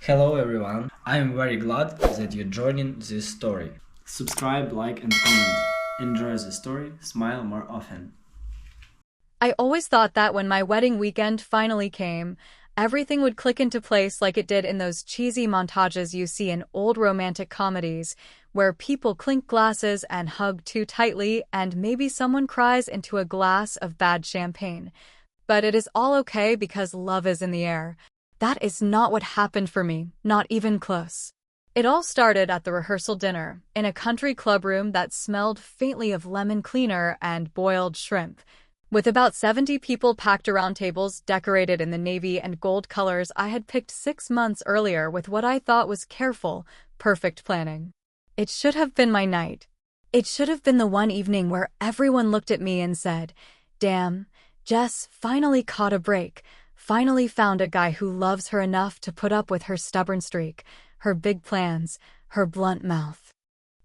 Hello everyone, I'm very glad that you're joining this story. Subscribe, like and comment. Enjoy the story, smile more often. I always thought that when my wedding weekend finally came, everything would click into place like it did in those cheesy montages you see in old romantic comedies, where people clink glasses and hug too tightly and maybe someone cries into a glass of bad champagne. But it is all okay because love is in the air. That is not what happened for me, not even close. It all started at the rehearsal dinner, in a country club room that smelled faintly of lemon cleaner and boiled shrimp. With about 70 people packed around tables decorated in the navy and gold colors I had picked 6 months earlier with what I thought was careful, perfect planning. It should have been my night. It should have been the one evening where everyone looked at me and said, "Damn, Jess finally caught a break, finally found a guy who loves her enough to put up with her stubborn streak, her big plans, her blunt mouth."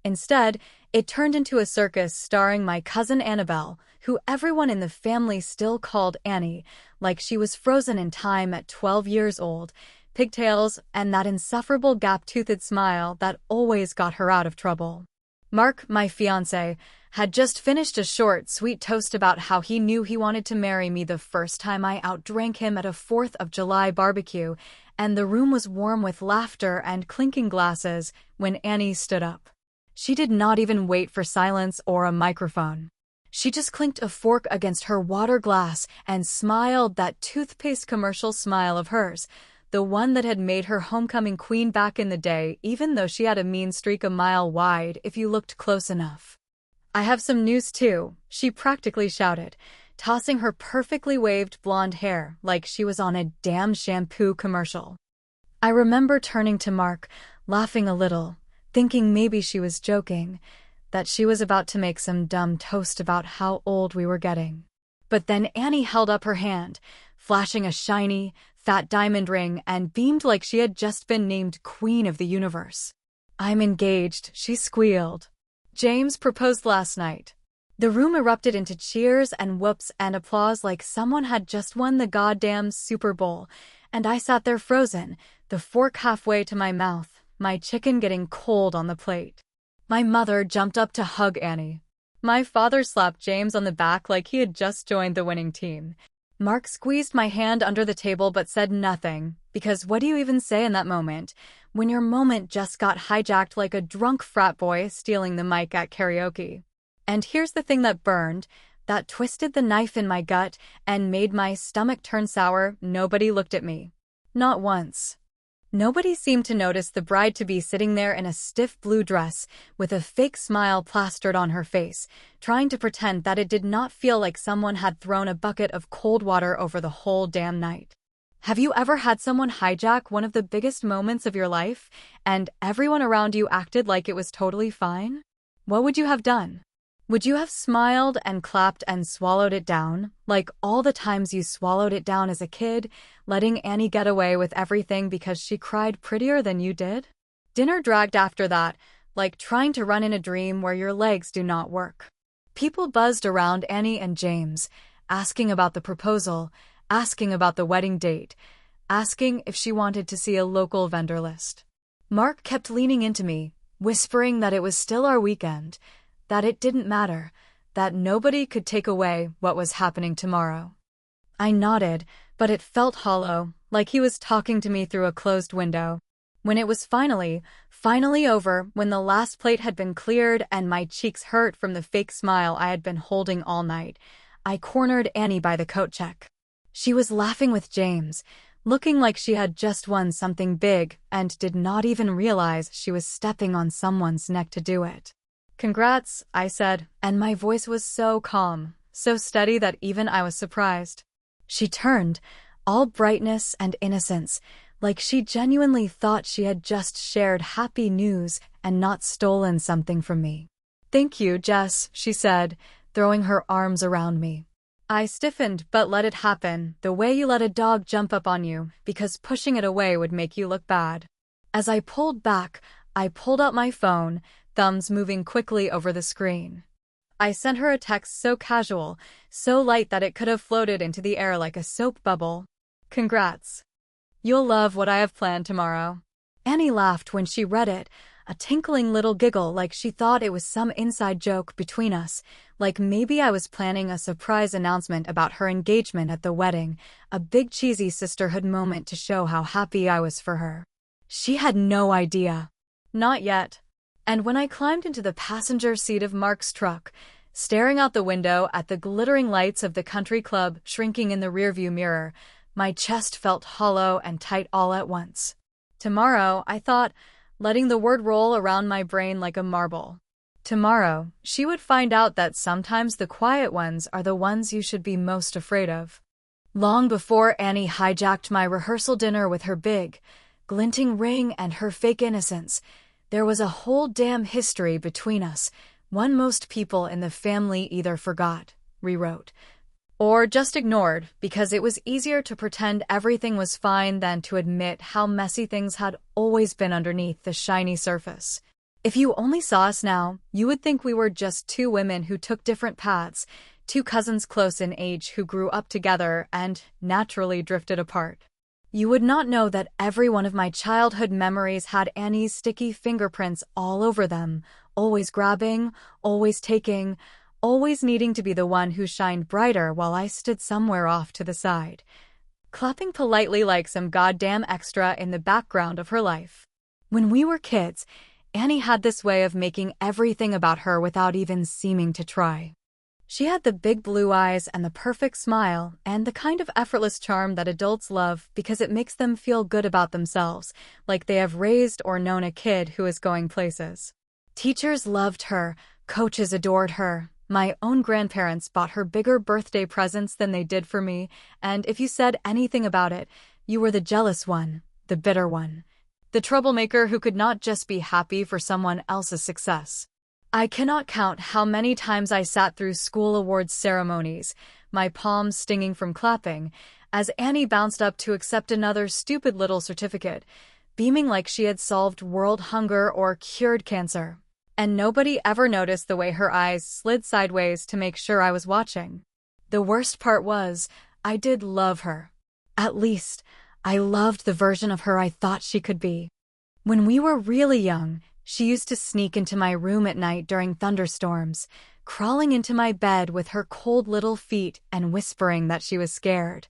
Instead, it turned into a circus starring my cousin Annabelle, who everyone in the family still called Annie, like she was frozen in time at 12 years old, pigtails, and that insufferable gap-toothed smile that always got her out of trouble. Mark, my fiancé, had just finished a short, sweet toast about how he knew he wanted to marry me the first time I outdrank him at a 4th of July barbecue, and the room was warm with laughter and clinking glasses when Annie stood up. She did not even wait for silence or a microphone. She just clinked a fork against her water glass and smiled that toothpaste commercial smile of hers, the one that had made her homecoming queen back in the day, even though she had a mean streak a mile wide if you looked close enough. "I have some news too," she practically shouted, tossing her perfectly waved blonde hair like she was on a damn shampoo commercial. I remember turning to Mark, laughing a little, thinking maybe she was joking, that she was about to make some dumb toast about how old we were getting. But then Annie held up her hand, flashing a shiny, fat diamond ring, and beamed like she had just been named Queen of the Universe. "I'm engaged," she squealed. "James proposed last night." The room erupted into cheers and whoops and applause like someone had just won the goddamn Super Bowl, and I sat there frozen, the fork halfway to my mouth, my chicken getting cold on the plate. My mother jumped up to hug Annie. My father slapped James on the back like he had just joined the winning team. Mark squeezed my hand under the table but said nothing, because what do you even say in that moment, when your moment just got hijacked like a drunk frat boy stealing the mic at karaoke? And here's the thing that burned, that twisted the knife in my gut and made my stomach turn sour: nobody looked at me. Not once. Nobody seemed to notice the bride-to-be sitting there in a stiff blue dress, with a fake smile plastered on her face, trying to pretend that it did not feel like someone had thrown a bucket of cold water over the whole damn night. Have you ever had someone hijack one of the biggest moments of your life, and everyone around you acted like it was totally fine? What would you have done? Would you have smiled and clapped and swallowed it down, like all the times you swallowed it down as a kid, letting Annie get away with everything because she cried prettier than you did? Dinner dragged after that, like trying to run in a dream where your legs do not work. People buzzed around Annie and James, asking about the proposal, asking about the wedding date, asking if she wanted to see a local vendor list. Mark kept leaning into me, whispering that it was still our weekend, that it didn't matter, that nobody could take away what was happening tomorrow. I nodded, but it felt hollow, like he was talking to me through a closed window. When it was finally over, when the last plate had been cleared and my cheeks hurt from the fake smile I had been holding all night, I cornered Annie by the coat check. She was laughing with James, looking like she had just won something big and did not even realize she was stepping on someone's neck to do it. "Congrats," I said, and my voice was so calm, so steady that even I was surprised. She turned, all brightness and innocence, like she genuinely thought she had just shared happy news and not stolen something from me. "Thank you, Jess," she said, throwing her arms around me. I stiffened but let it happen, the way you let a dog jump up on you, because pushing it away would make you look bad. As I pulled back, I pulled out my phone, thumbs moving quickly over the screen. I sent her a text so casual, so light that it could have floated into the air like a soap bubble. "Congrats. You'll love what I have planned tomorrow." Annie laughed when she read it, a tinkling little giggle like she thought it was some inside joke between us, like maybe I was planning a surprise announcement about her engagement at the wedding, a big cheesy sisterhood moment to show how happy I was for her. She had no idea. Not yet. And when I climbed into the passenger seat of Mark's truck, staring out the window at the glittering lights of the country club shrinking in the rearview mirror, my chest felt hollow and tight all at once. Tomorrow, I thought, letting the word roll around my brain like a marble. Tomorrow, she would find out that sometimes the quiet ones are the ones you should be most afraid of. Long before Annie hijacked my rehearsal dinner with her big, glinting ring and her fake innocence, there was a whole damn history between us, one most people in the family either forgot, rewrote, or just ignored because it was easier to pretend everything was fine than to admit how messy things had always been underneath the shiny surface. If you only saw us now, you would think we were just two women who took different paths, two cousins close in age who grew up together and naturally drifted apart. You would not know that every one of my childhood memories had Annie's sticky fingerprints all over them, always grabbing, always taking, always needing to be the one who shined brighter while I stood somewhere off to the side, clapping politely like some goddamn extra in the background of her life. When we were kids, Annie had this way of making everything about her without even seeming to try. She had the big blue eyes and the perfect smile and the kind of effortless charm that adults love because it makes them feel good about themselves, like they have raised or known a kid who is going places. Teachers loved her, coaches adored her. My own grandparents bought her bigger birthday presents than they did for me, and if you said anything about it, you were the jealous one, the bitter one, the troublemaker who could not just be happy for someone else's success. I cannot count how many times I sat through school awards ceremonies, my palms stinging from clapping, as Annie bounced up to accept another stupid little certificate, beaming like she had solved world hunger or cured cancer. And nobody ever noticed the way her eyes slid sideways to make sure I was watching. The worst part was, I did love her. At least, I loved the version of her I thought she could be. When we were really young, she used to sneak into my room at night during thunderstorms, crawling into my bed with her cold little feet and whispering that she was scared.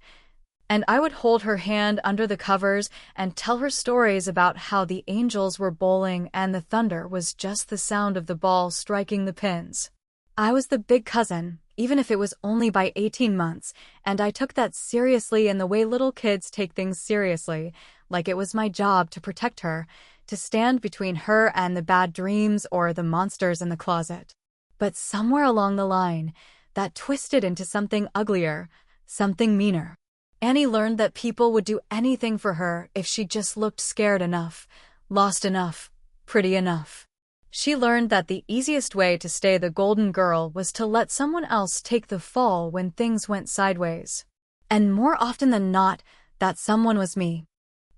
And I would hold her hand under the covers and tell her stories about how the angels were bowling and the thunder was just the sound of the ball striking the pins. I was the big cousin, even if it was only by 18 months, and I took that seriously in the way little kids take things seriously, like it was my job to protect her, to stand between her and the bad dreams or the monsters in the closet. But somewhere along the line, that twisted into something uglier, something meaner. Annie learned that people would do anything for her if she just looked scared enough, lost enough, pretty enough. She learned that the easiest way to stay the golden girl was to let someone else take the fall when things went sideways. And more often than not, that someone was me.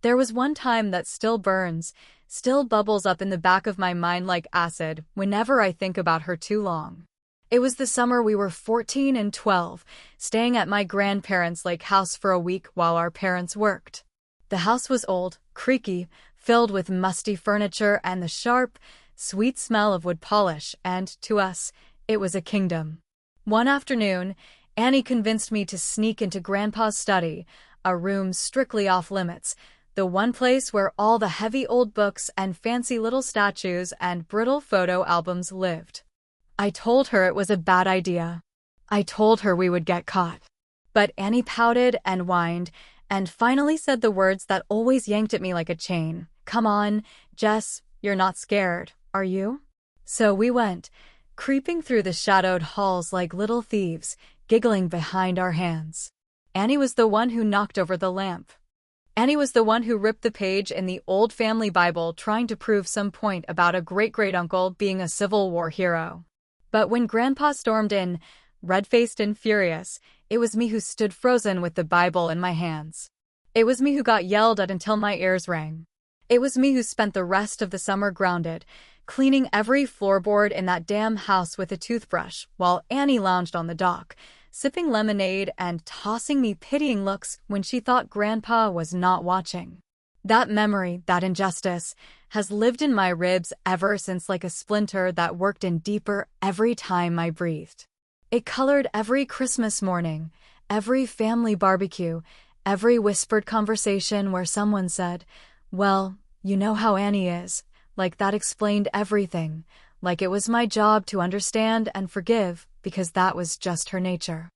There was one time that still burns, still bubbles up in the back of my mind like acid whenever I think about her too long. It was the summer we were 14 and 12, staying at my grandparents' lake house for a week while our parents worked. The house was old, creaky, filled with musty furniture and the sharp, sweet smell of wood polish, and, to us, it was a kingdom. One afternoon, Annie convinced me to sneak into Grandpa's study, a room strictly off-limits, the one place where all the heavy old books and fancy little statues and brittle photo albums lived. I told her it was a bad idea. I told her we would get caught. But Annie pouted and whined, and finally said the words that always yanked at me like a chain. "Come on, Jess, you're not scared, are you?" So we went, creeping through the shadowed halls like little thieves, giggling behind our hands. Annie was the one who knocked over the lamp. Annie was the one who ripped the page in the old family Bible trying to prove some point about a great-great-uncle being a Civil War hero. But when Grandpa stormed in, red-faced and furious, it was me who stood frozen with the Bible in my hands. It was me who got yelled at until my ears rang. It was me who spent the rest of the summer grounded, cleaning every floorboard in that damn house with a toothbrush, while Annie lounged on the dock, sipping lemonade and tossing me pitying looks when she thought Grandpa was not watching. That memory, that injustice, has lived in my ribs ever since, like a splinter that worked in deeper every time I breathed. It colored every Christmas morning, every family barbecue, every whispered conversation where someone said, "Well, you know how Annie is," like that explained everything, like it was my job to understand and forgive because that was just her nature.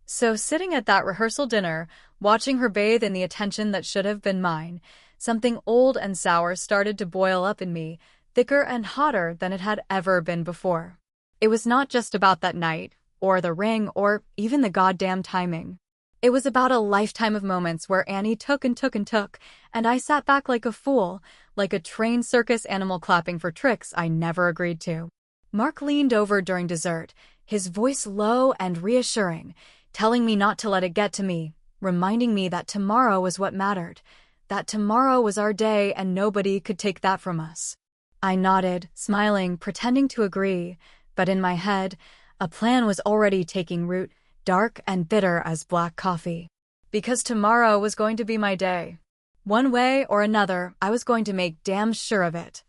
So sitting at that rehearsal dinner, watching her bathe in the attention that should have been mine, something old and sour started to boil up in me, thicker and hotter than it had ever been before. It was not just about that night, or the ring, or even the goddamn timing. It was about a lifetime of moments where Annie took and took and took, and I sat back like a fool, like a trained circus animal clapping for tricks I never agreed to. Mark leaned over during dessert, his voice low and reassuring, telling me not to let it get to me, reminding me that tomorrow was what mattered, that tomorrow was our day and nobody could take that from us. I nodded, smiling, pretending to agree, but in my head, a plan was already taking root, dark and bitter as black coffee. Because tomorrow was going to be my day. One way or another, I was going to make damn sure of it.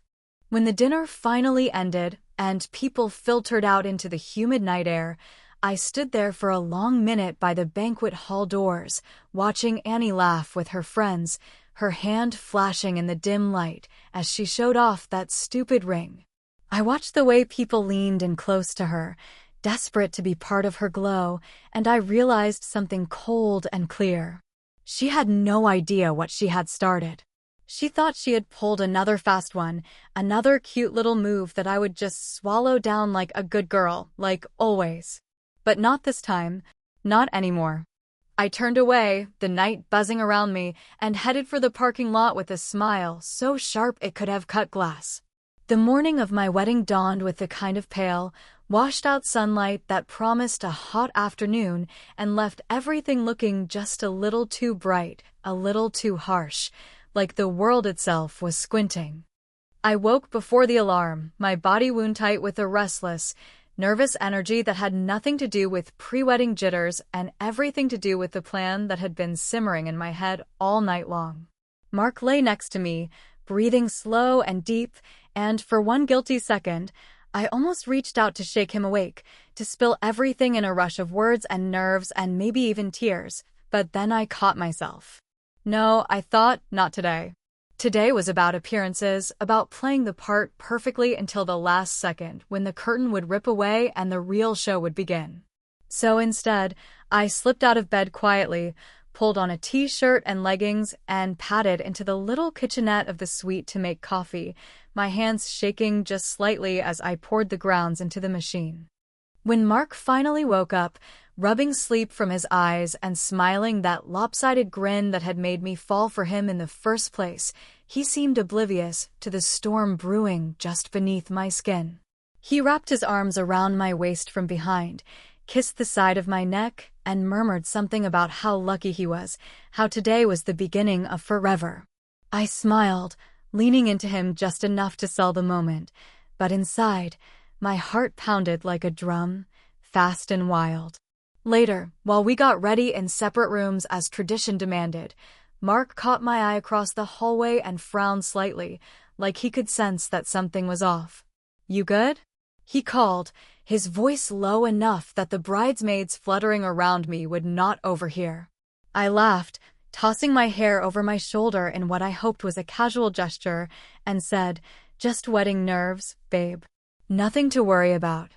When the dinner finally ended and people filtered out into the humid night air, I stood there for a long minute by the banquet hall doors, watching Annie laugh with her friends, her hand flashing in the dim light as she showed off that stupid ring. I watched the way people leaned in close to her, desperate to be part of her glow, and I realized something cold and clear. She had no idea what she had started. She thought she had pulled another fast one, another cute little move that I would just swallow down like a good girl, like always. But not this time. Not anymore. I turned away, the night buzzing around me, and headed for the parking lot with a smile so sharp it could have cut glass. The morning of my wedding dawned with the kind of pale, washed-out sunlight that promised a hot afternoon and left everything looking just a little too bright, a little too harsh, like the world itself was squinting. I woke before the alarm, my body wound-tight with a restless, nervous energy that had nothing to do with pre-wedding jitters and everything to do with the plan that had been simmering in my head all night long. Mark lay next to me, breathing slow and deep, and for one guilty second, I almost reached out to shake him awake, to spill everything in a rush of words and nerves and maybe even tears, but then I caught myself. No, I thought, not today. Today was about appearances, about playing the part perfectly until the last second, when the curtain would rip away and the real show would begin. So instead, I slipped out of bed quietly, pulled on a t-shirt and leggings, and padded into the little kitchenette of the suite to make coffee, my hands shaking just slightly as I poured the grounds into the machine. When Mark finally woke up, rubbing sleep from his eyes and smiling that lopsided grin that had made me fall for him in the first place, he seemed oblivious to the storm brewing just beneath my skin. He wrapped his arms around my waist from behind, kissed the side of my neck, and murmured something about how lucky he was, how today was the beginning of forever. I smiled, leaning into him just enough to sell the moment, but inside, my heart pounded like a drum, fast and wild. Later, while we got ready in separate rooms as tradition demanded, Mark caught my eye across the hallway and frowned slightly, like he could sense that something was off. "You good?" he called, his voice low enough that the bridesmaids fluttering around me would not overhear. I laughed, tossing my hair over my shoulder in what I hoped was a casual gesture, and said, "Just wedding nerves, babe. Nothing to worry about."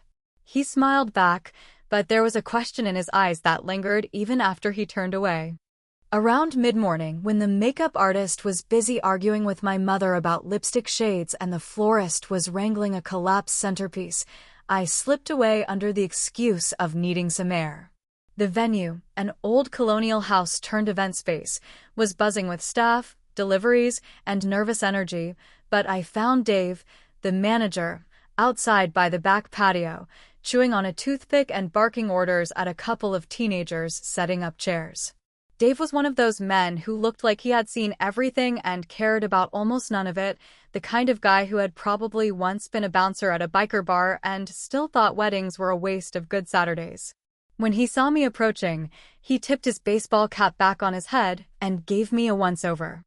He smiled back, but there was a question in his eyes that lingered even after he turned away. Around mid-morning, when the makeup artist was busy arguing with my mother about lipstick shades and the florist was wrangling a collapsed centerpiece, I slipped away under the excuse of needing some air. The venue, an old colonial house turned event space, was buzzing with staff, deliveries, and nervous energy, but I found Dave, the manager, outside by the back patio, chewing on a toothpick and barking orders at a couple of teenagers setting up chairs. Dave was one of those men who looked like he had seen everything and cared about almost none of it, the kind of guy who had probably once been a bouncer at a biker bar and still thought weddings were a waste of good Saturdays. When he saw me approaching, he tipped his baseball cap back on his head and gave me a once-over.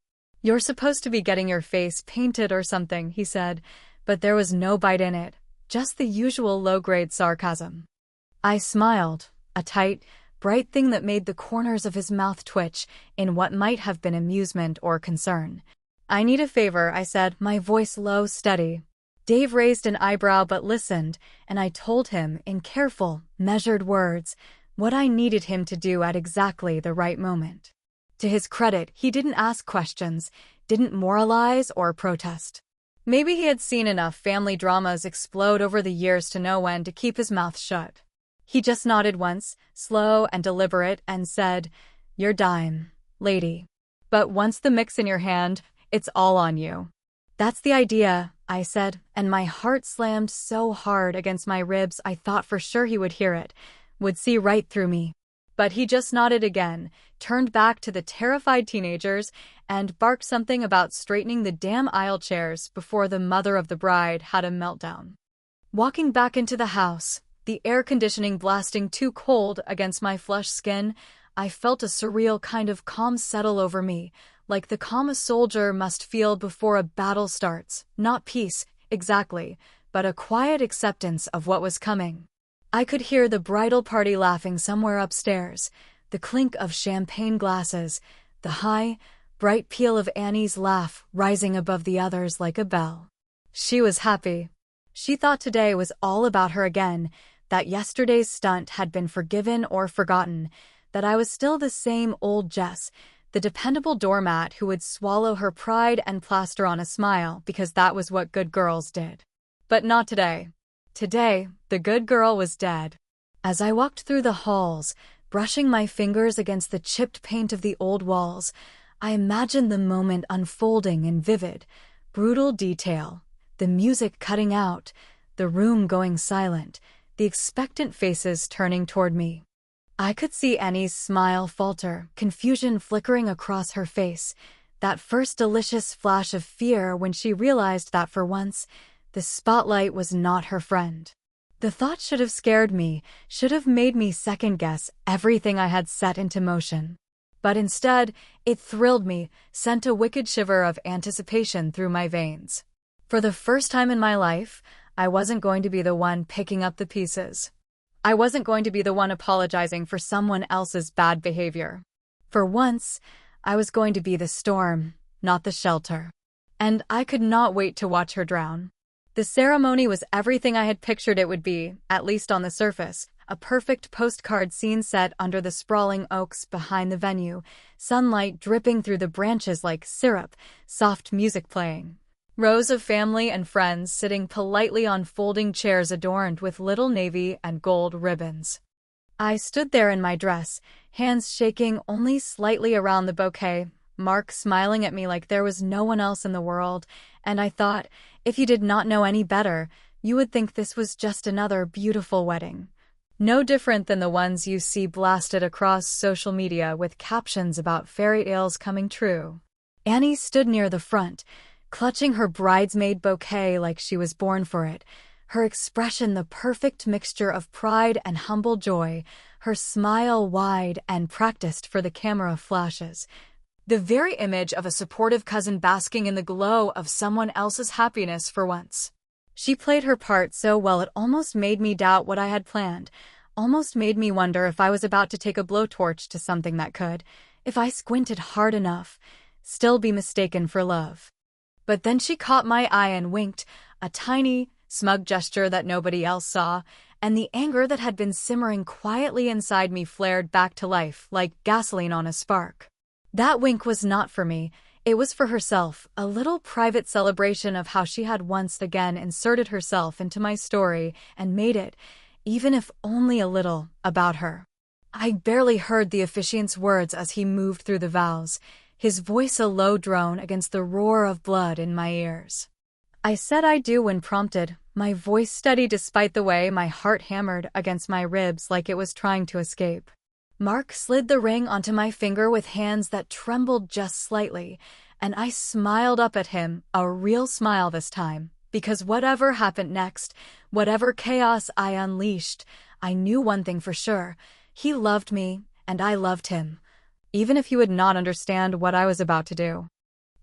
"You're supposed to be getting your face painted or something," he said, but there was no bite in it, just the usual low-grade sarcasm. I smiled, a tight, bright thing that made the corners of his mouth twitch in what might have been amusement or concern. "I need a favor," I said, my voice low, steady. Dave raised an eyebrow but listened, and I told him, in careful, measured words, what I needed him to do at exactly the right moment. To his credit, he didn't ask questions, didn't moralize or protest. Maybe he had seen enough family dramas explode over the years to know when to keep his mouth shut. He just nodded once, slow and deliberate, and said, "Your dime, lady. But once the mic's in your hand, it's all on you." "That's the idea," I said, and my heart slammed so hard against my ribs I thought for sure he would hear it, would see right through me. But he just nodded again, turned back to the terrified teenagers, and barked something about straightening the damn aisle chairs before the mother of the bride had a meltdown. Walking back into the house, the air conditioning blasting too cold against my flushed skin, I felt a surreal kind of calm settle over me, like the calm a soldier must feel before a battle starts. Not peace, exactly, but a quiet acceptance of what was coming. I could hear the bridal party laughing somewhere upstairs, the clink of champagne glasses, the high, bright peal of Annie's laugh rising above the others like a bell. She was happy. She thought today was all about her again, that yesterday's stunt had been forgiven or forgotten, that I was still the same old Jess, the dependable doormat who would swallow her pride and plaster on a smile because that was what good girls did. But not today. Today, the good girl was dead. As I walked through the halls, brushing my fingers against the chipped paint of the old walls, I imagined the moment unfolding in vivid, brutal detail, the music cutting out, the room going silent, the expectant faces turning toward me. I could see Annie's smile falter, confusion flickering across her face, that first delicious flash of fear when she realized that for once, the spotlight was not her friend. The thought should have scared me, should have made me second-guess everything I had set into motion. But instead, it thrilled me, sent a wicked shiver of anticipation through my veins. For the first time in my life, I wasn't going to be the one picking up the pieces. I wasn't going to be the one apologizing for someone else's bad behavior. For once, I was going to be the storm, not the shelter. And I could not wait to watch her drown. The ceremony was everything I had pictured it would be, at least on the surface, a perfect postcard scene set under the sprawling oaks behind the venue, sunlight dripping through the branches like syrup, soft music playing. Rows of family and friends sitting politely on folding chairs adorned with little navy and gold ribbons. I stood there in my dress, hands shaking only slightly around the bouquet, Mark smiling at me like there was no one else in the world, and I thought, if you did not know any better, you would think this was just another beautiful wedding. No different than the ones you see blasted across social media with captions about fairy tales coming true. Annie stood near the front, clutching her bridesmaid bouquet like she was born for it, her expression the perfect mixture of pride and humble joy, her smile wide and practiced for the camera flashes. The very image of a supportive cousin basking in the glow of someone else's happiness for once. She played her part so well it almost made me doubt what I had planned, almost made me wonder if I was about to take a blowtorch to something that could, if I squinted hard enough, still be mistaken for love. But then she caught my eye and winked, a tiny, smug gesture that nobody else saw, and the anger that had been simmering quietly inside me flared back to life like gasoline on a spark. That wink was not for me, it was for herself, a little private celebration of how she had once again inserted herself into my story and made it, even if only a little, about her. I barely heard the officiant's words as he moved through the vows, his voice a low drone against the roar of blood in my ears. I said I do when prompted, my voice steady despite the way my heart hammered against my ribs like it was trying to escape. Mark slid the ring onto my finger with hands that trembled just slightly, and I smiled up at him, a real smile this time, because whatever happened next, whatever chaos I unleashed, I knew one thing for sure, he loved me, and I loved him, even if he would not understand what I was about to do.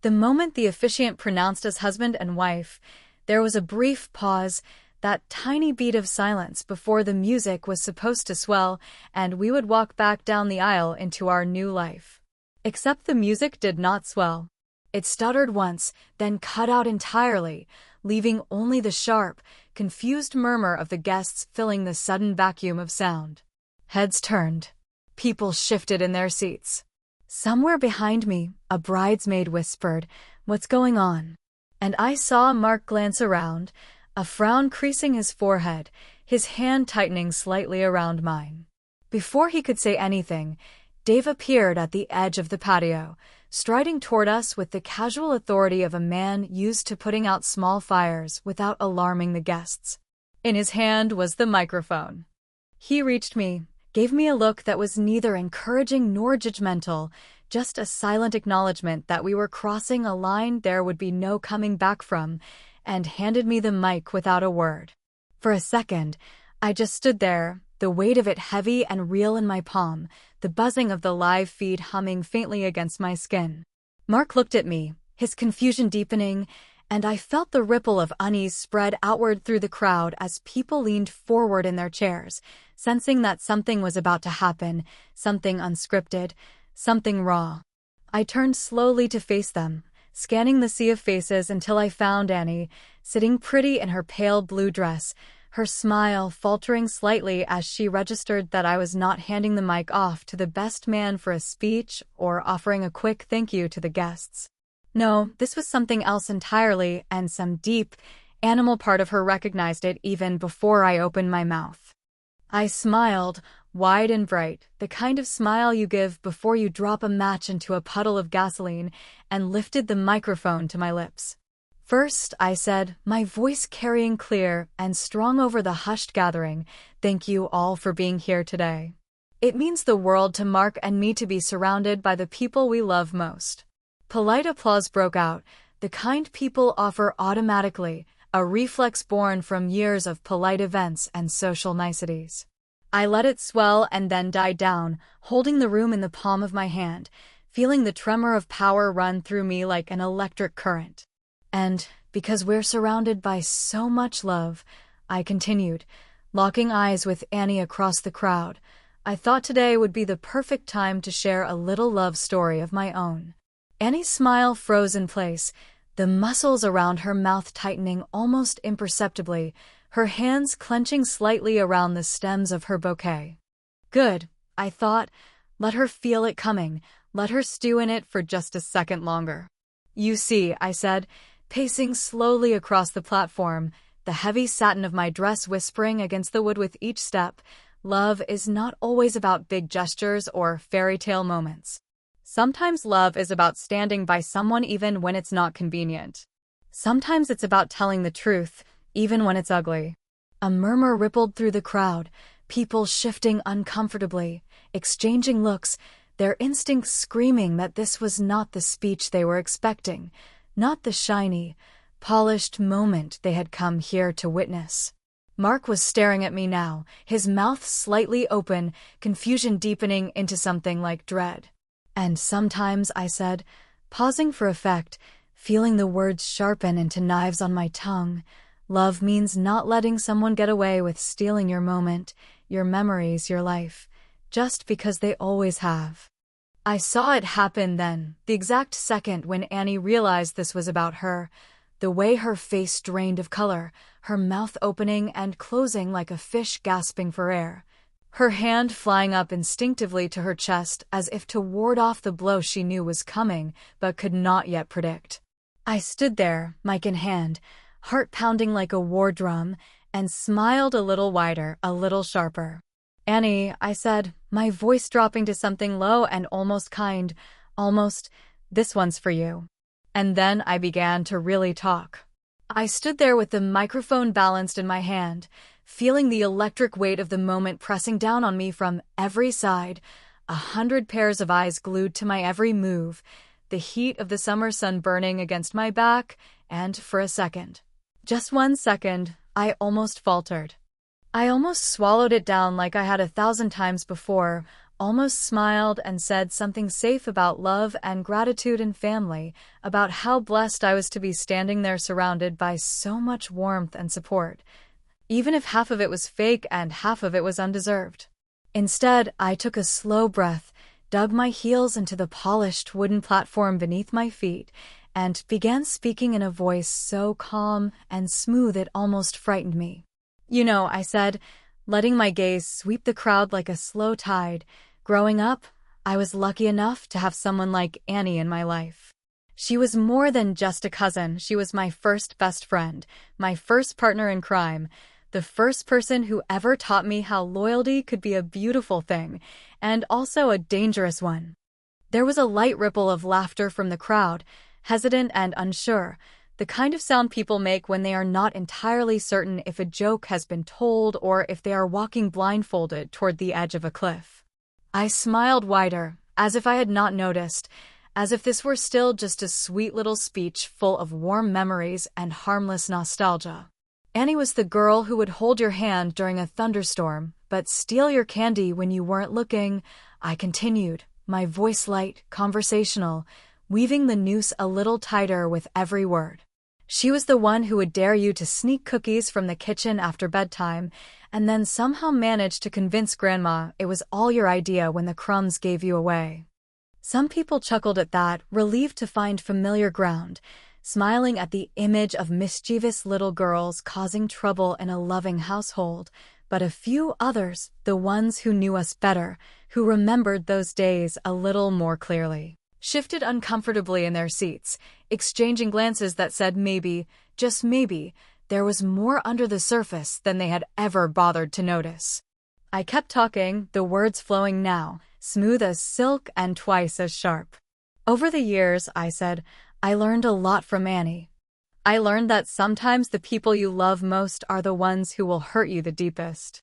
The moment the officiant pronounced us husband and wife, there was a brief pause, that tiny beat of silence before the music was supposed to swell and we would walk back down the aisle into our new life. Except the music did not swell. It stuttered once, then cut out entirely, leaving only the sharp, confused murmur of the guests filling the sudden vacuum of sound. Heads turned. People shifted in their seats. Somewhere behind me, a bridesmaid whispered, "What's going on?" And I saw Mark glance around, a frown creasing his forehead, his hand tightening slightly around mine. Before he could say anything, Dave appeared at the edge of the patio, striding toward us with the casual authority of a man used to putting out small fires without alarming the guests. In his hand was the microphone. He reached me, gave me a look that was neither encouraging nor judgmental, just a silent acknowledgement that we were crossing a line there would be no coming back from, and handed me the mic without a word. For a second, I just stood there, the weight of it heavy and real in my palm, the buzzing of the live feed humming faintly against my skin. Mark looked at me, his confusion deepening, and I felt the ripple of unease spread outward through the crowd as people leaned forward in their chairs, sensing that something was about to happen, something unscripted, something raw. I turned slowly to face them, scanning the sea of faces until I found Annie, sitting pretty in her pale blue dress, her smile faltering slightly as she registered that I was not handing the mic off to the best man for a speech or offering a quick thank you to the guests. No, this was something else entirely, and some deep, animal part of her recognized it even before I opened my mouth. I smiled, wide and bright, the kind of smile you give before you drop a match into a puddle of gasoline, and lifted the microphone to my lips. First, I said, my voice carrying clear and strong over the hushed gathering, "Thank you all for being here today. It means the world to Mark and me to be surrounded by the people we love most." Polite applause broke out, the kind people offer automatically, a reflex born from years of polite events and social niceties. I let it swell and then die down, holding the room in the palm of my hand, feeling the tremor of power run through me like an electric current. And, because we're surrounded by so much love, I continued, locking eyes with Annie across the crowd, I thought today would be the perfect time to share a little love story of my own. Annie's smile froze in place, the muscles around her mouth tightening almost imperceptibly, her hands clenching slightly around the stems of her bouquet. Good, I thought. Let her feel it coming. Let her stew in it for just a second longer. You see, I said, pacing slowly across the platform, the heavy satin of my dress whispering against the wood with each step, love is not always about big gestures or fairy tale moments. Sometimes love is about standing by someone even when it's not convenient. Sometimes it's about telling the truth, even when it's ugly. A murmur rippled through the crowd, people shifting uncomfortably, exchanging looks, their instincts screaming that this was not the speech they were expecting, not the shiny, polished moment they had come here to witness. Mark was staring at me now, his mouth slightly open, confusion deepening into something like dread. And sometimes, I said, pausing for effect, feeling the words sharpen into knives on my tongue, love means not letting someone get away with stealing your moment, your memories, your life, just because they always have. I saw it happen then, the exact second when Annie realized this was about her, the way her face drained of color, her mouth opening and closing like a fish gasping for air, her hand flying up instinctively to her chest as if to ward off the blow she knew was coming but could not yet predict. I stood there, mic in hand, heart pounding like a war drum, and smiled a little wider, a little sharper. "Annie," I said, my voice dropping to something low and almost kind, almost, "this one's for you." And then I began to really talk. I stood there with the microphone balanced in my hand, feeling the electric weight of the moment pressing down on me from every side, 100 pairs of eyes glued to my every move, the heat of the summer sun burning against my back, and for a second, just 1 second, I almost faltered. I almost swallowed it down like I had 1,000 times before, almost smiled and said something safe about love and gratitude and family, about how blessed I was to be standing there surrounded by so much warmth and support, even if half of it was fake and half of it was undeserved. Instead, I took a slow breath, dug my heels into the polished wooden platform beneath my feet, and began speaking in a voice so calm and smooth it almost frightened me. "You know," I said, letting my gaze sweep the crowd like a slow tide, "growing up, I was lucky enough to have someone like Annie in my life. She was more than just a cousin. She was my first best friend, my first partner in crime, the first person who ever taught me how loyalty could be a beautiful thing, and also a dangerous one." There was a light ripple of laughter from the crowd, hesitant and unsure, the kind of sound people make when they are not entirely certain if a joke has been told or if they are walking blindfolded toward the edge of a cliff. I smiled wider, as if I had not noticed, as if this were still just a sweet little speech full of warm memories and harmless nostalgia. "Annie was the girl who would hold your hand during a thunderstorm, but steal your candy when you weren't looking," I continued, my voice light, conversational, weaving the noose a little tighter with every word. "She was the one who would dare you to sneak cookies from the kitchen after bedtime, and then somehow manage to convince Grandma it was all your idea when the crumbs gave you away." Some people chuckled at that, relieved to find familiar ground, smiling at the image of mischievous little girls causing trouble in a loving household, but a few others, the ones who knew us better, who remembered those days a little more clearly, shifted uncomfortably in their seats, exchanging glances that said maybe, just maybe, there was more under the surface than they had ever bothered to notice. I kept talking, the words flowing now, smooth as silk and twice as sharp. "Over the years," I said, "I learned a lot from Annie. I learned that sometimes the people you love most are the ones who will hurt you the deepest.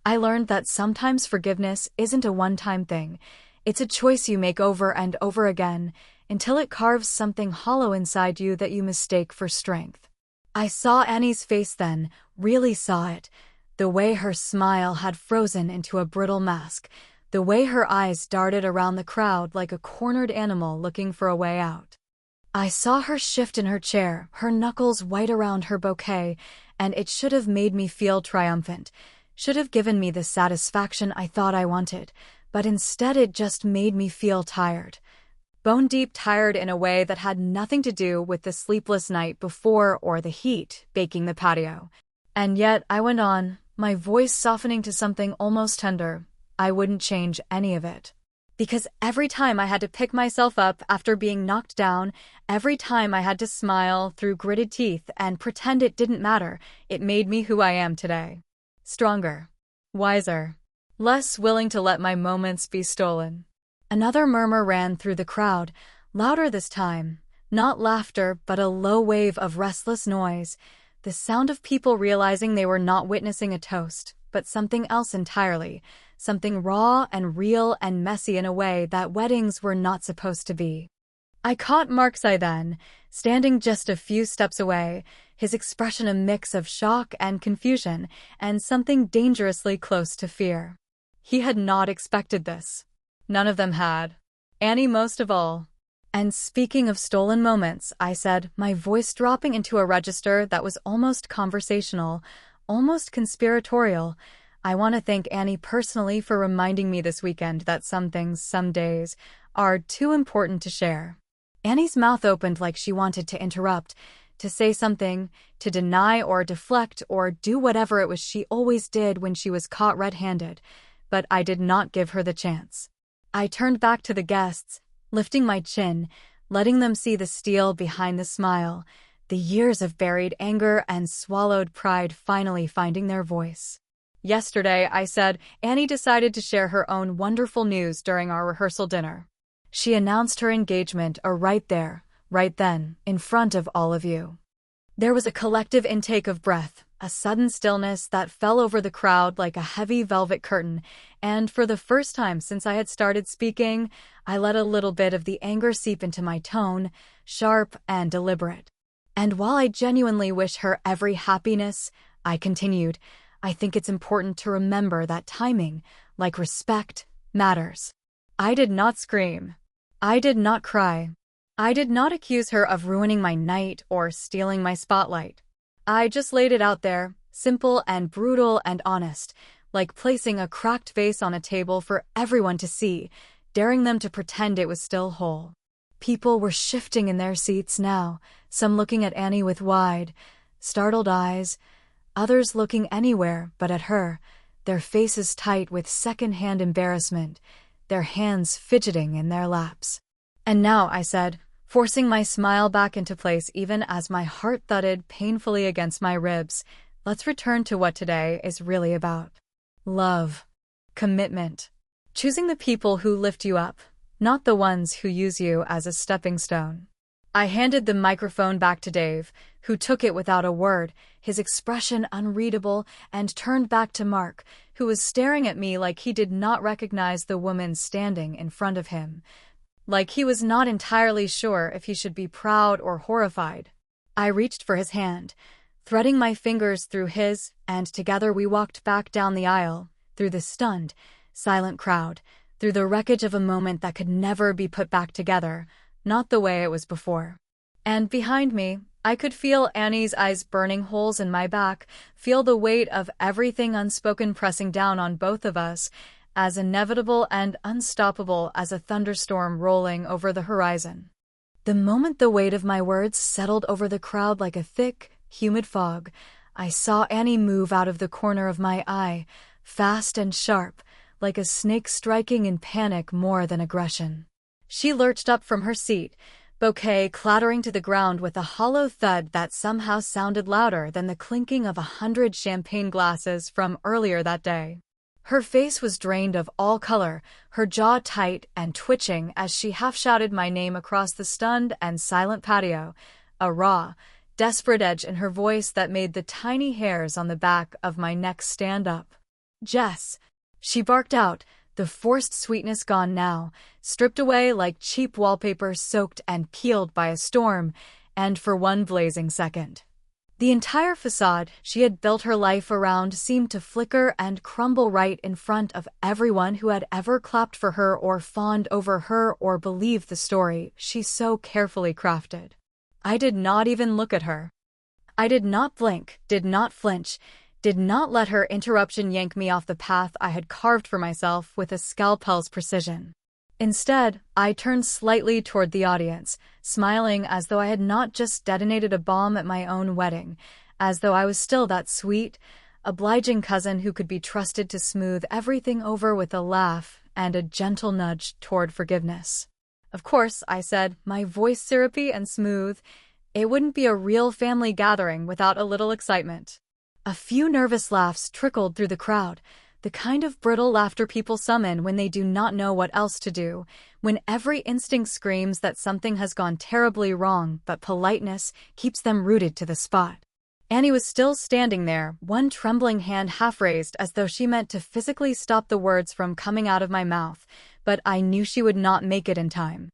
I learned that sometimes forgiveness isn't a one-time thing. It's a choice you make over and over again, until it carves something hollow inside you that you mistake for strength." I saw Annie's face then, really saw it, the way her smile had frozen into a brittle mask, the way her eyes darted around the crowd like a cornered animal looking for a way out. I saw her shift in her chair, her knuckles white around her bouquet, and it should have made me feel triumphant, should have given me the satisfaction I thought I wanted, but instead it just made me feel tired. Bone-deep tired in a way that had nothing to do with the sleepless night before or the heat baking the patio. And yet, I went on, my voice softening to something almost tender. I wouldn't change any of it. Because every time I had to pick myself up after being knocked down, every time I had to smile through gritted teeth and pretend it didn't matter, it made me who I am today. Stronger. Wiser. Less willing to let my moments be stolen. Another murmur ran through the crowd, louder this time. Not laughter, but a low wave of restless noise. The sound of people realizing they were not witnessing a toast, but something else entirely. Something raw and real and messy in a way that weddings were not supposed to be. I caught Mark's eye then, standing just a few steps away, his expression a mix of shock and confusion, and something dangerously close to fear. He had not expected this. None of them had. Annie most of all. "And speaking of stolen moments," I said, my voice dropping into a register that was almost conversational, almost conspiratorial, "I want to thank Annie personally for reminding me this weekend that some things, some days, are too important to share." Annie's mouth opened like she wanted to interrupt, to say something, to deny or deflect or do whatever it was she always did when she was caught red-handed, but I did not give her the chance. I turned back to the guests, lifting my chin, letting them see the steel behind the smile, the years of buried anger and swallowed pride finally finding their voice. "Yesterday," I said, "Annie decided to share her own wonderful news during our rehearsal dinner. She announced her engagement right there, right then, in front of all of you." There was a collective intake of breath, a sudden stillness that fell over the crowd like a heavy velvet curtain, and for the first time since I had started speaking, I let a little bit of the anger seep into my tone, sharp and deliberate. "And while I genuinely wish her every happiness," I continued, "I think it's important to remember that timing, like respect, matters. I did not scream. I did not cry. I did not accuse her of ruining my night or stealing my spotlight. I just laid it out there, simple and brutal and honest, like placing a cracked vase on a table for everyone to see, daring them to pretend it was still whole. People were shifting in their seats now, some looking at Annie with wide, startled eyes, others looking anywhere but at her, their faces tight with second-hand embarrassment, their hands fidgeting in their laps. And now, I said, forcing my smile back into place even as my heart thudded painfully against my ribs, let's return to what today is really about. Love. Commitment. Choosing the people who lift you up, not the ones who use you as a stepping stone. I handed the microphone back to Dave, who took it without a word, his expression unreadable, and turned back to Mark, who was staring at me like he did not recognize the woman standing in front of him, like he was not entirely sure if he should be proud or horrified. I reached for his hand, threading my fingers through his, and together we walked back down the aisle, through the stunned, silent crowd, through the wreckage of a moment that could never be put back together, not the way it was before. And behind me, I could feel Annie's eyes burning holes in my back, feel the weight of everything unspoken pressing down on both of us, as inevitable and unstoppable as a thunderstorm rolling over the horizon. The moment the weight of my words settled over the crowd like a thick, humid fog, I saw Annie move out of the corner of my eye, fast and sharp, like a snake striking in panic more than aggression. She lurched up from her seat, bouquet clattering to the ground with a hollow thud that somehow sounded louder than the clinking of 100 champagne glasses from earlier that day. Her face was drained of all color, her jaw tight and twitching as she half-shouted my name across the stunned and silent patio, a raw, desperate edge in her voice that made the tiny hairs on the back of my neck stand up. "Jess," she barked out, the forced sweetness gone now, stripped away like cheap wallpaper soaked and peeled by a storm, and for one blazing second. The entire facade she had built her life around seemed to flicker and crumble right in front of everyone who had ever clapped for her or fawned over her or believed the story she so carefully crafted. I did not even look at her. I did not blink, did not flinch, did not let her interruption yank me off the path I had carved for myself with a scalpel's precision. Instead, I turned slightly toward the audience, smiling as though I had not just detonated a bomb at my own wedding, as though I was still that sweet, obliging cousin who could be trusted to smooth everything over with a laugh and a gentle nudge toward forgiveness. Of course, I said, my voice syrupy and smooth, it wouldn't be a real family gathering without a little excitement. A few nervous laughs trickled through the crowd, the kind of brittle laughter people summon when they do not know what else to do, when every instinct screams that something has gone terribly wrong, but politeness keeps them rooted to the spot. Annie was still standing there, one trembling hand half raised as though she meant to physically stop the words from coming out of my mouth, but I knew she would not make it in time.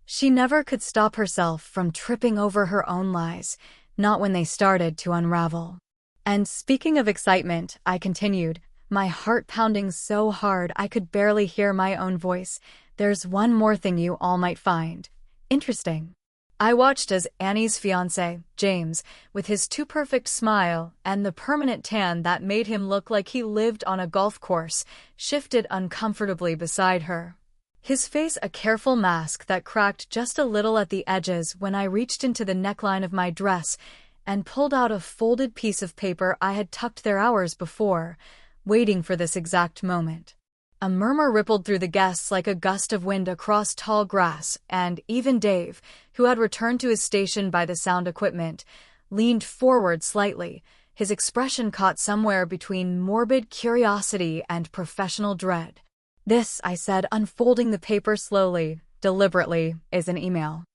She never could stop herself from tripping over her own lies, not when they started to unravel. And speaking of excitement, I continued, my heart pounding so hard I could barely hear my own voice, there's one more thing you all might find interesting. I watched as Annie's fiancé, James, with his too perfect smile and the permanent tan that made him look like he lived on a golf course, shifted uncomfortably beside her. His face a careful mask that cracked just a little at the edges when I reached into the neckline of my dress and pulled out a folded piece of paper I had tucked there hours before, waiting for this exact moment. A murmur rippled through the guests like a gust of wind across tall grass, and even Dave, who had returned to his station by the sound equipment, leaned forward slightly, his expression caught somewhere between morbid curiosity and professional dread. This, I said, unfolding the paper slowly, deliberately, is an email.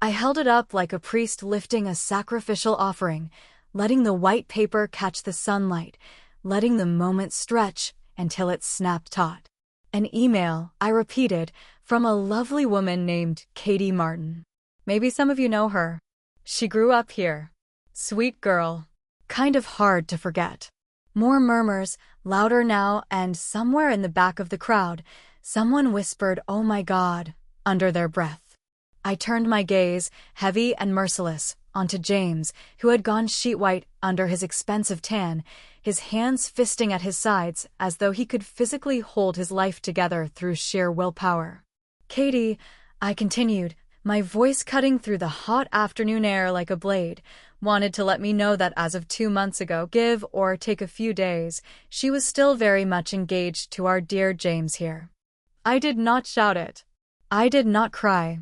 I held it up like a priest lifting a sacrificial offering, letting the white paper catch the sunlight, letting the moment stretch until it snapped taut. An email, I repeated, from a lovely woman named Katie Martin. Maybe some of you know her. She grew up here. Sweet girl. Kind of hard to forget. More murmurs, louder now, and somewhere in the back of the crowd, Someone whispered, "Oh my God," under their breath. I turned my gaze, heavy and merciless, onto James, who had gone sheet white under his expensive tan, his hands fisting at his sides as though he could physically hold his life together through sheer willpower. "Katie," I continued, my voice cutting through the hot afternoon air like a blade, wanted to let me know that as of 2 months ago, give or take a few days, she was still very much engaged to our dear James here. I did not shout it. I did not cry.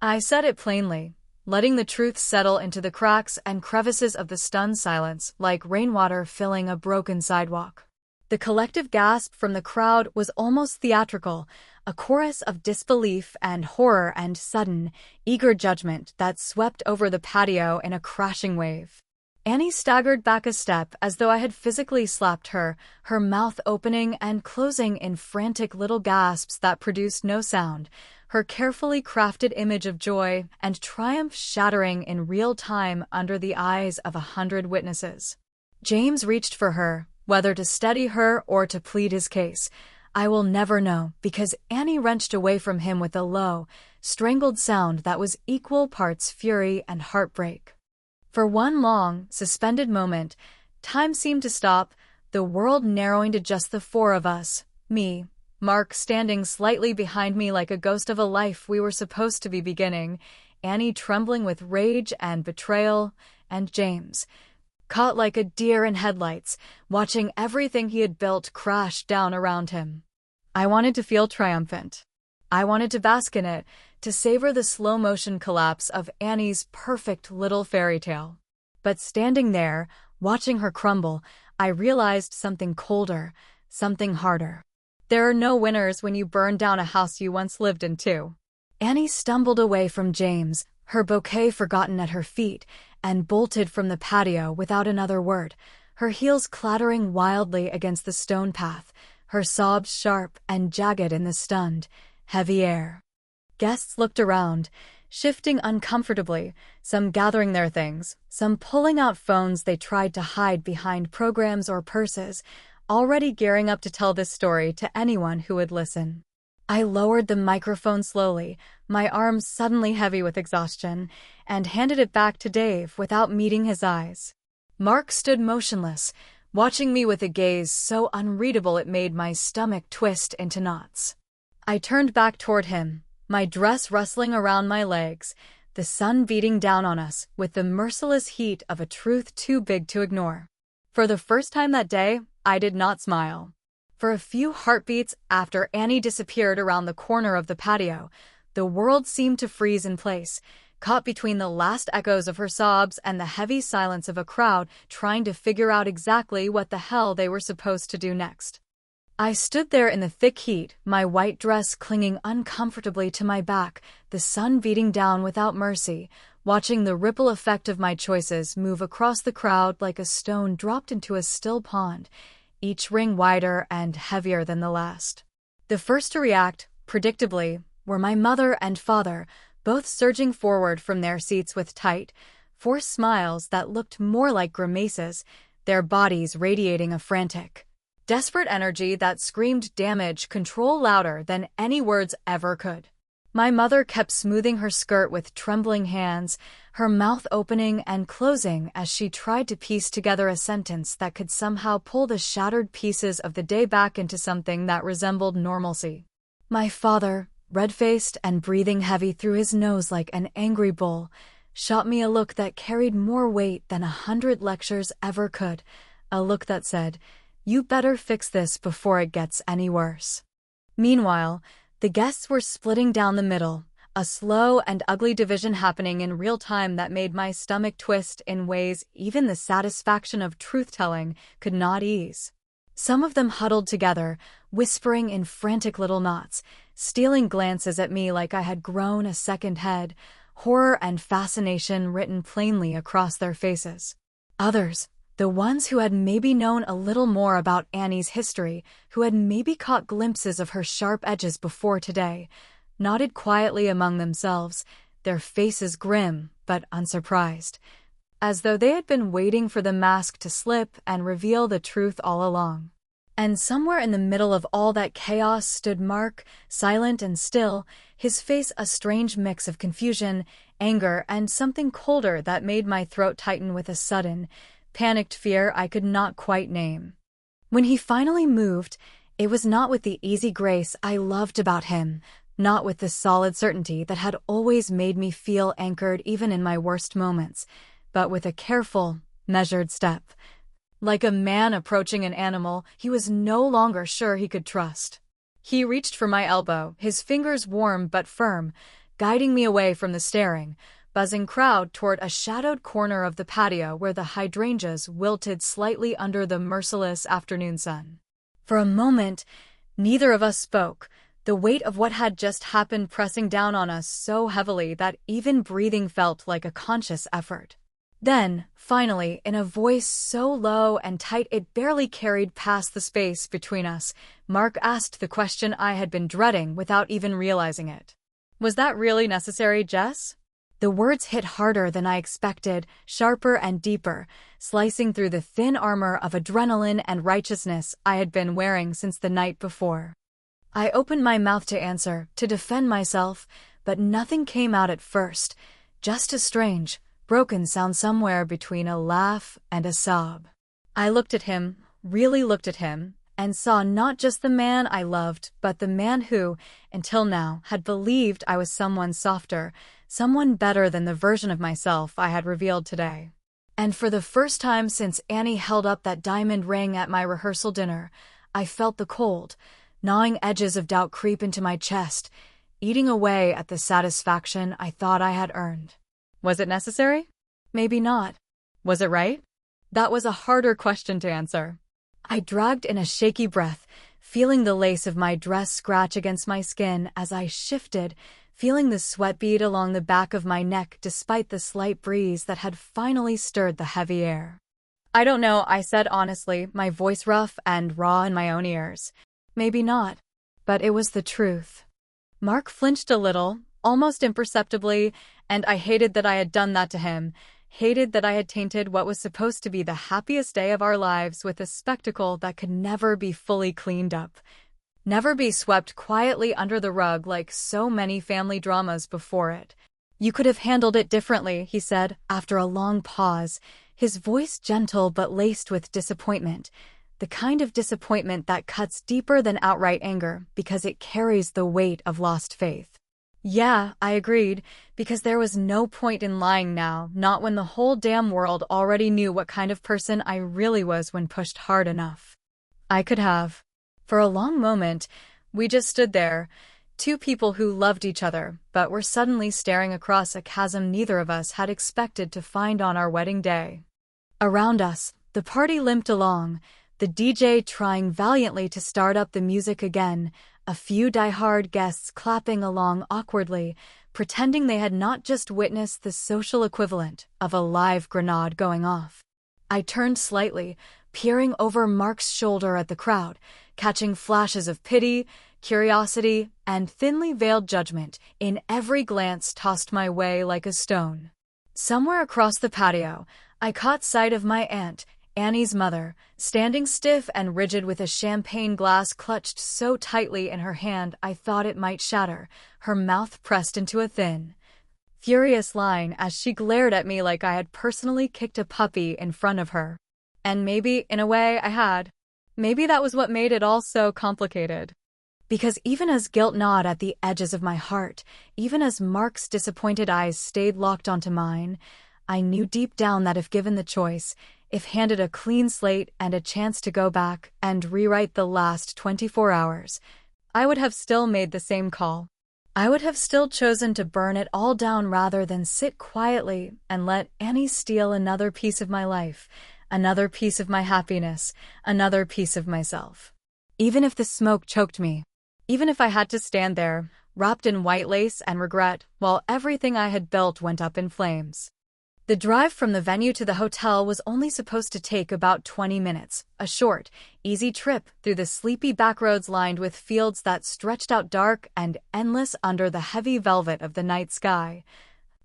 I said it plainly, letting the truth settle into the cracks and crevices of the stunned silence like rainwater filling a broken sidewalk. The collective gasp from the crowd was almost theatrical, a chorus of disbelief and horror and sudden, eager judgment that swept over the patio in a crashing wave. Annie staggered back a step as though I had physically slapped her, her mouth opening and closing in frantic little gasps that produced no sound, her carefully crafted image of joy and triumph shattering in real time under the eyes of 100 witnesses. James reached for her, whether to steady her or to plead his case. I will never know, because Annie wrenched away from him with a low, strangled sound that was equal parts fury and heartbreak. For one long, suspended moment, time seemed to stop, the world narrowing to just the four of us, me, Mark standing slightly behind me like a ghost of a life we were supposed to be beginning, Annie trembling with rage and betrayal, and James, caught like a deer in headlights, watching everything he had built crash down around him. I wanted to feel triumphant. I wanted to bask in it, to savor the slow-motion collapse of Annie's perfect little fairy tale. But standing there, watching her crumble, I realized something colder, something harder. There are no winners when you burn down a house you once lived in too. Annie stumbled away from James, her bouquet forgotten at her feet, and bolted from the patio without another word, her heels clattering wildly against the stone path, her sobs sharp and jagged in the stunned, heavy air. Guests looked around, shifting uncomfortably, some gathering their things, some pulling out phones they tried to hide behind programs or purses, already gearing up to tell this story to anyone who would listen. I lowered the microphone slowly, my arms suddenly heavy with exhaustion, and handed it back to Dave without meeting his eyes. Mark stood motionless, watching me with a gaze so unreadable it made my stomach twist into knots. I turned back toward him, my dress rustling around my legs, the sun beating down on us with the merciless heat of a truth too big to ignore. For the first time that day, I did not smile. For a few heartbeats after Annie disappeared around the corner of the patio, the world seemed to freeze in place, caught between the last echoes of her sobs and the heavy silence of a crowd trying to figure out exactly what the hell they were supposed to do next. I stood there in the thick heat, my white dress clinging uncomfortably to my back, the sun beating down without mercy, watching the ripple effect of my choices move across the crowd like a stone dropped into a still pond, each ring wider and heavier than the last. The first to react, predictably, were my mother and father, both surging forward from their seats with tight, forced smiles that looked more like grimaces, their bodies radiating a frantic, desperate energy that screamed damage control louder than any words ever could. My mother kept smoothing her skirt with trembling hands, her mouth opening and closing as she tried to piece together a sentence that could somehow pull the shattered pieces of the day back into something that resembled normalcy. My father, red-faced and breathing heavy through his nose like an angry bull, shot me a look that carried more weight than 100 lectures ever could, a look that said, "You better fix this before it gets any worse." Meanwhile, the guests were splitting down the middle, a slow and ugly division happening in real time that made my stomach twist in ways even the satisfaction of truth-telling could not ease. Some of them huddled together, whispering in frantic little knots, stealing glances at me like I had grown a second head, horror and fascination written plainly across their faces. Others, the ones who had maybe known a little more about Annie's history, who had maybe caught glimpses of her sharp edges before today, nodded quietly among themselves, their faces grim but unsurprised, as though they had been waiting for the mask to slip and reveal the truth all along. And somewhere in the middle of all that chaos stood Mark, silent and still, his face a strange mix of confusion, anger, and something colder that made my throat tighten with a sudden, panicked fear I could not quite name. When he finally moved, it was not with the easy grace I loved about him, not with the solid certainty that had always made me feel anchored even in my worst moments, but with a careful, measured step. Like a man approaching an animal he was no longer sure he could trust. He reached for my elbow, his fingers warm but firm, guiding me away from the staring, buzzing crowd toward a shadowed corner of the patio where the hydrangeas wilted slightly under the merciless afternoon sun. For a moment, neither of us spoke, the weight of what had just happened pressing down on us so heavily that even breathing felt like a conscious effort. Then, finally, in a voice so low and tight it barely carried past the space between us, Mark asked the question I had been dreading without even realizing it. "Was that really necessary, Jess?" The words hit harder than I expected, sharper and deeper, slicing through the thin armor of adrenaline and righteousness I had been wearing since the night before. I opened my mouth to answer, to defend myself, but nothing came out at first, just a strange, broken sound somewhere between a laugh and a sob. I looked at him, really looked at him, and saw not just the man I loved, but the man who, until now, had believed I was someone softer, someone better than the version of myself I had revealed today. And for the first time since Annie held up that diamond ring at my rehearsal dinner, I felt the cold, gnawing edges of doubt creep into my chest, eating away at the satisfaction I thought I had earned. Was it necessary? Maybe not. Was it right? That was a harder question to answer. I dragged in a shaky breath, feeling the lace of my dress scratch against my skin as I shifted, feeling the sweat bead along the back of my neck despite the slight breeze that had finally stirred the heavy air. "I don't know," I said honestly, my voice rough and raw in my own ears. Maybe not. But it was the truth. Mark flinched a little, almost imperceptibly, and I hated that I had done that to him, hated that I had tainted what was supposed to be the happiest day of our lives with a spectacle that could never be fully cleaned up, never be swept quietly under the rug like so many family dramas before it. "You could have handled it differently," he said, after a long pause, his voice gentle but laced with disappointment, the kind of disappointment that cuts deeper than outright anger because it carries the weight of lost faith. "Yeah," I agreed, because there was no point in lying now, not when the whole damn world already knew what kind of person I really was when pushed hard enough. I could have. For a long moment, we just stood there, two people who loved each other, but were suddenly staring across a chasm neither of us had expected to find on our wedding day. Around us, the party limped along, the DJ trying valiantly to start up the music again, a few die-hard guests clapping along awkwardly, pretending they had not just witnessed the social equivalent of a live grenade going off. I turned slightly, peering over Mark's shoulder at the crowd, catching flashes of pity, curiosity, and thinly veiled judgment in every glance tossed my way like a stone. Somewhere across the patio, I caught sight of my aunt, Annie's mother, standing stiff and rigid with a champagne glass clutched so tightly in her hand I thought it might shatter, her mouth pressed into a thin, furious line as she glared at me like I had personally kicked a puppy in front of her. And maybe, in a way, I had. Maybe that was what made it all so complicated. Because even as guilt gnawed at the edges of my heart, even as Mark's disappointed eyes stayed locked onto mine, I knew deep down that if given the choice, if handed a clean slate and a chance to go back and rewrite the last 24 hours, I would have still made the same call. I would have still chosen to burn it all down rather than sit quietly and let Annie steal another piece of my life, another piece of my happiness, another piece of myself. Even if the smoke choked me, even if I had to stand there, wrapped in white lace and regret, while everything I had built went up in flames. The drive from the venue to the hotel was only supposed to take about 20 minutes, a short, easy trip through the sleepy backroads lined with fields that stretched out dark and endless under the heavy velvet of the night sky.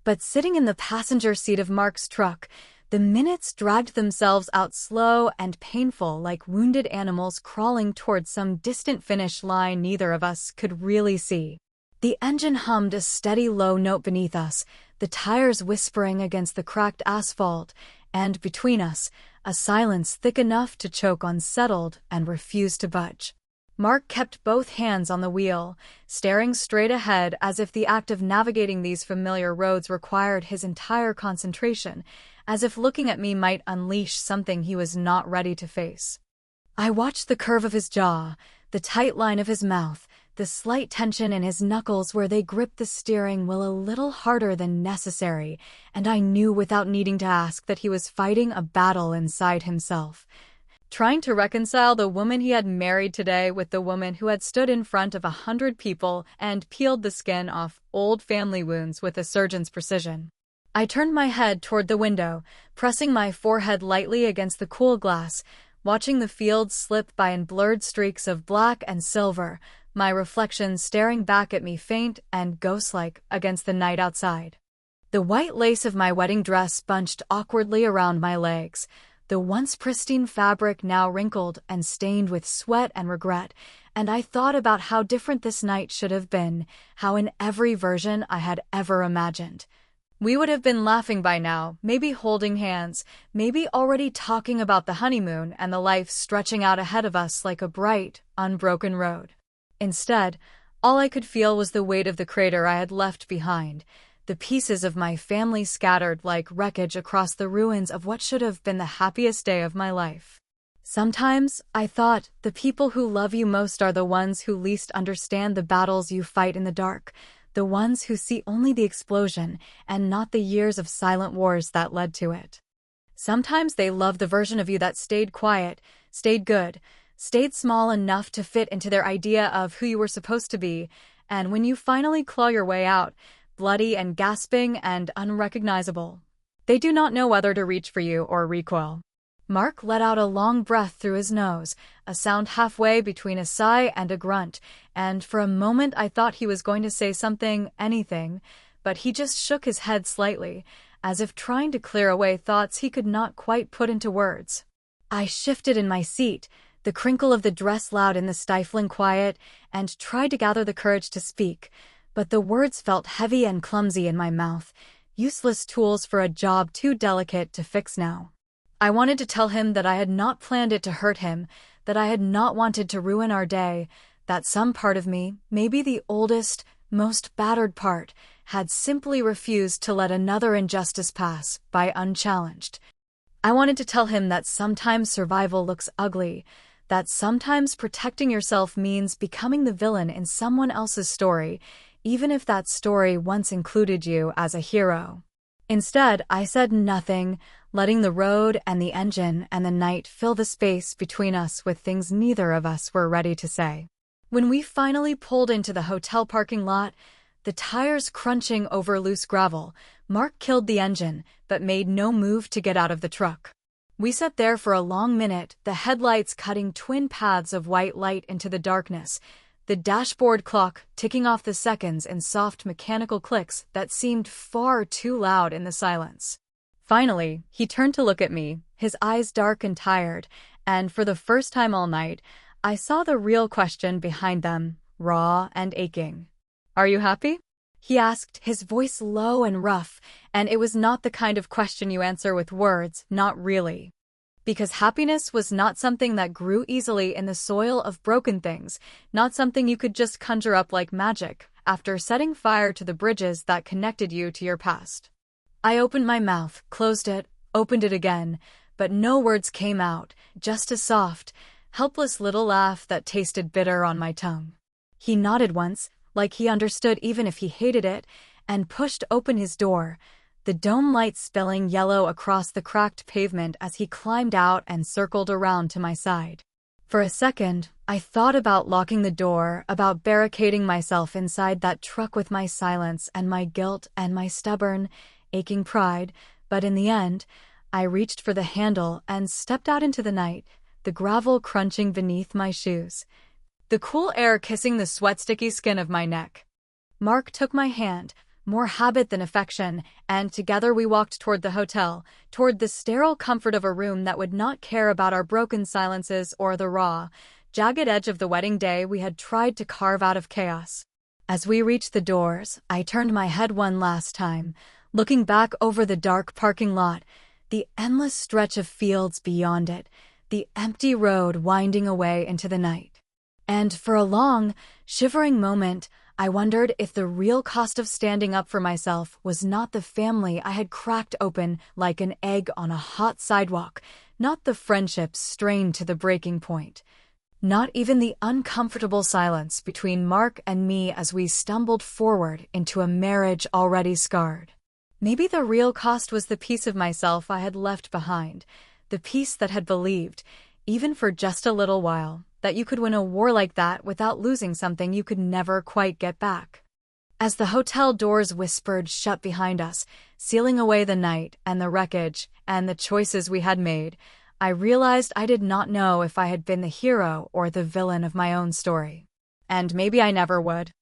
But sitting in the passenger seat of Mark's truck, The minutes dragged themselves out slow and painful, like wounded animals crawling towards some distant finish line neither of us could really see. The engine hummed a steady low note beneath us, the tires whispering against the cracked asphalt, and between us, a silence thick enough to choke unsettled and refuse to budge. Mark kept both hands on the wheel, staring straight ahead as if the act of navigating these familiar roads required his entire concentration, as if looking at me might unleash something he was not ready to face. I watched the curve of his jaw, the tight line of his mouth, the slight tension in his knuckles where they gripped the steering wheel a little harder than necessary, and I knew without needing to ask that he was fighting a battle inside himself. Trying to reconcile the woman he had married today with the woman who had stood in front of 100 people and peeled the skin off old family wounds with a surgeon's precision. I turned my head toward the window, pressing my forehead lightly against the cool glass, watching the fields slip by in blurred streaks of black and silver, my reflection staring back at me faint and ghost-like against the night outside. The white lace of my wedding dress bunched awkwardly around my legs, the once pristine fabric now wrinkled and stained with sweat and regret, and I thought about how different this night should have been, how in every version I had ever imagined. We would have been laughing by now, maybe holding hands, maybe already talking about the honeymoon and the life stretching out ahead of us like a bright, unbroken road. Instead, all I could feel was the weight of the crater I had left behind, the pieces of my family scattered like wreckage across the ruins of what should have been the happiest day of my life. Sometimes, I thought, the people who love you most are the ones who least understand the battles you fight in the dark, the ones who see only the explosion and not the years of silent wars that led to it. Sometimes they love the version of you that stayed quiet, stayed good, stayed small enough to fit into their idea of who you were supposed to be, and when you finally claw your way out, bloody and gasping and unrecognizable, they do not know whether to reach for you or recoil. Mark let out a long breath through his nose, a sound halfway between a sigh and a grunt, and for a moment I thought he was going to say something, anything, but he just shook his head slightly, as if trying to clear away thoughts he could not quite put into words. I shifted in my seat, the crinkle of the dress loud in the stifling quiet, and tried to gather the courage to speak, but the words felt heavy and clumsy in my mouth, useless tools for a job too delicate to fix now. I wanted to tell him that I had not planned it to hurt him, that I had not wanted to ruin our day, that some part of me, maybe the oldest, most battered part, had simply refused to let another injustice pass by unchallenged. I wanted to tell him that sometimes survival looks ugly, that sometimes protecting yourself means becoming the villain in someone else's story, even if that story once included you as a hero. Instead, I said nothing, letting the road and the engine and the night fill the space between us with things neither of us were ready to say. When we finally pulled into the hotel parking lot, the tires crunching over loose gravel, Mark killed the engine, but made no move to get out of the truck. We sat there for a long minute, the headlights cutting twin paths of white light into the darkness, the dashboard clock ticking off the seconds in soft mechanical clicks that seemed far too loud in the silence. Finally, he turned to look at me, his eyes dark and tired, and for the first time all night, I saw the real question behind them, raw and aching. "Are you happy?" he asked, his voice low and rough, and it was not the kind of question you answer with words, not really. Because happiness was not something that grew easily in the soil of broken things, not something you could just conjure up like magic, after setting fire to the bridges that connected you to your past. I opened my mouth, closed it, opened it again, but no words came out, just a soft, helpless little laugh that tasted bitter on my tongue. He nodded once, like he understood even if he hated it, and pushed open his door, the dome light spilling yellow across the cracked pavement as he climbed out and circled around to my side. For a second, I thought about locking the door, about barricading myself inside that truck with my silence and my guilt and my stubborn, aching pride, but in the end, I reached for the handle and stepped out into the night, the gravel crunching beneath my shoes, the cool air kissing the sweat-sticky skin of my neck. Mark took my hand, more habit than affection, and together we walked toward the hotel, toward the sterile comfort of a room that would not care about our broken silences or the raw, jagged edge of the wedding day we had tried to carve out of chaos. As we reached the doors, I turned my head one last time, looking back over the dark parking lot, the endless stretch of fields beyond it, the empty road winding away into the night. And for a long, shivering moment, I wondered if the real cost of standing up for myself was not the family I had cracked open like an egg on a hot sidewalk, not the friendships strained to the breaking point, not even the uncomfortable silence between Mark and me as we stumbled forward into a marriage already scarred. Maybe the real cost was the piece of myself I had left behind, the piece that had believed, even for just a little while, that you could win a war like that without losing something you could never quite get back. As the hotel doors whispered shut behind us, sealing away the night and the wreckage and the choices we had made, I realized I did not know if I had been the hero or the villain of my own story. And maybe I never would.